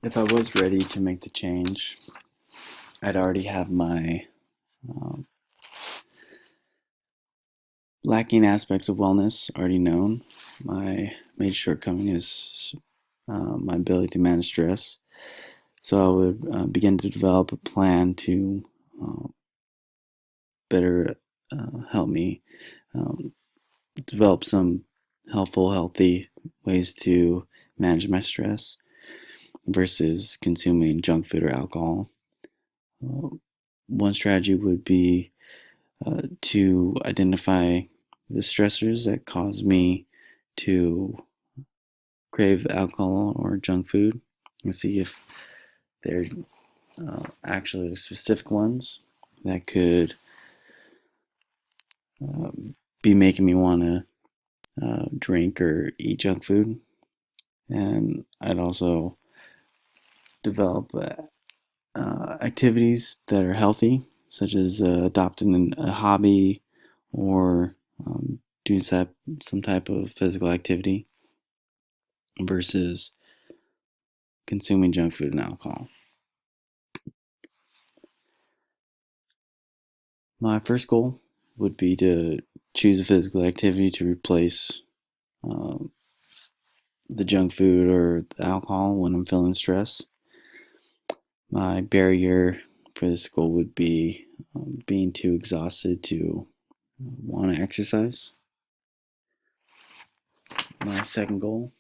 If I was ready to make the change, I'd already have my um, lacking aspects of wellness already known. My major shortcoming is my ability to manage stress. So I would begin to develop a plan to uh, better help me um, develop some helpful, healthy ways to manage my stress versus consuming junk food or alcohol. Uh, One strategy would be to identify the stressors that cause me to crave alcohol or junk food and see if they're actually specific ones that could be making me want to drink or eat junk food. And I'd also develop activities that are healthy, such as adopting a hobby or doing some type of physical activity versus consuming junk food and alcohol. My first goal would be to choose a physical activity to replace um, the junk food or the alcohol when I'm feeling stress. My barrier for this goal would be being too exhausted to want to exercise. My second goal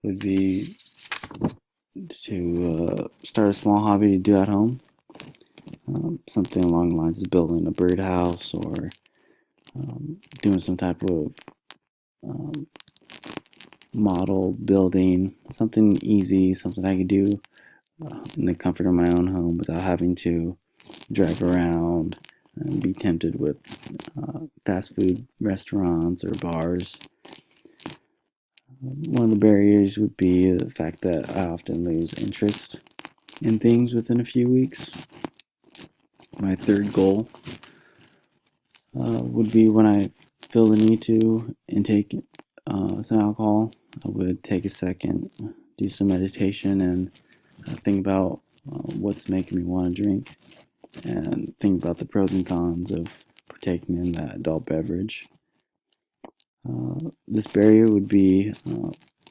would be to start a small hobby to do at home. Something along the lines of building a birdhouse or doing some type of um, model building, something easy, something I could do in the comfort of my own home without having to drive around and be tempted with fast food restaurants or bars. One of the barriers would be the fact that I often lose interest in things within a few weeks. My third goal would be when I feel the need to intake some alcohol, I would take a second, do some meditation, and think about what's making me want to drink, and think about the pros and cons of partaking in that adult beverage. This barrier would be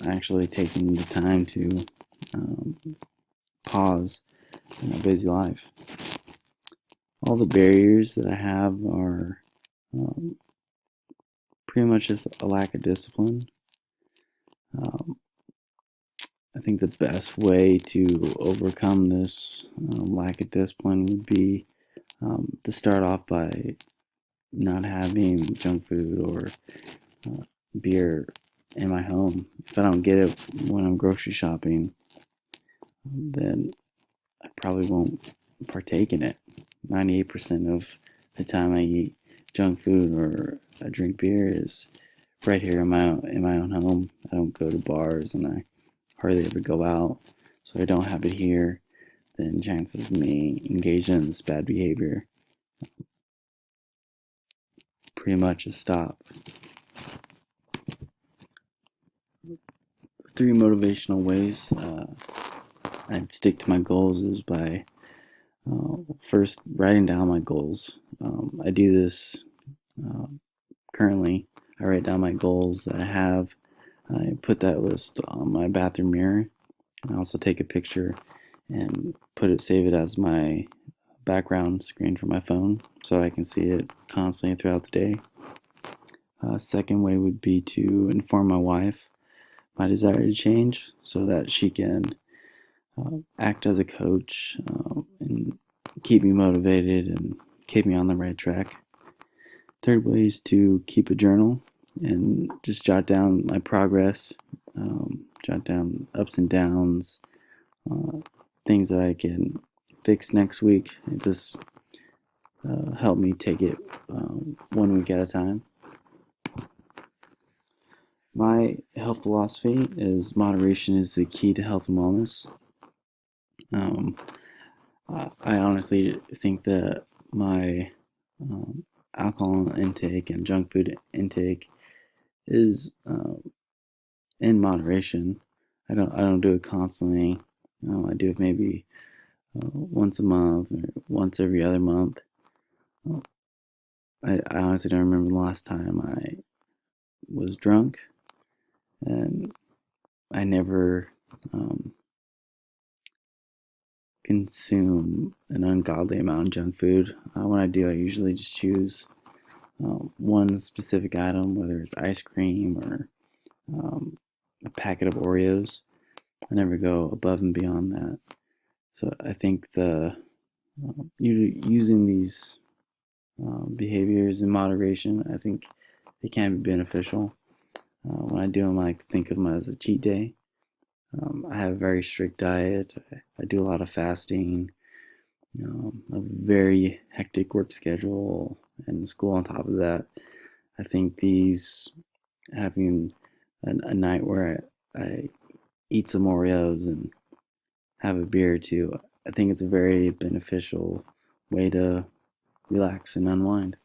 actually taking the time to um, pause in a busy life. All the barriers that I have are um, pretty much just a lack of discipline. Um, I think the best way to overcome this lack of discipline would be to start off by not having junk food or beer in my home. If I don't get it when I'm grocery shopping, then I probably won't partake in it. 98% of the time I eat junk food or I drink beer is right here in my own home. I don't go to bars and I hardly ever go out, so I don't have it here. Then chances of me engaging in this bad behavior pretty much a stop. Three motivational ways I'd stick to my goals is by first writing down my goals. I do this uh, currently. I write down my goals that I have. I put that list on my bathroom mirror. I also take a picture and save it as my background screen for my phone so I can see it constantly throughout the day. Second way would be to inform my wife my desire to change so that she can act as a coach and keep me motivated and keep me on the right track. Third way is to keep a journal and just jot down my progress, jot down ups and downs, uh, things that I can fix next week. It just help me take it 1 week at a time. My health philosophy is moderation is the key to health and wellness. Um, I honestly think that my um, alcohol intake and junk food intake is in moderation. I don't do it constantly. I do it maybe once a month or once every other month. Uh, I honestly don't remember the last time I was drunk, and I never um, consume an ungodly amount of junk food. When I do, I usually just choose one specific item, whether it's ice cream or a packet of Oreos. I never go above and beyond that. So I think using these behaviors in moderation, I think they can be beneficial. When I do them, I think of them as a cheat day. I have a very strict diet. I do a lot of fasting, a very hectic work schedule, and school on top of that. I think these having a night where I eat some Oreos and have a beer or two, I think it's a very beneficial way to relax and unwind.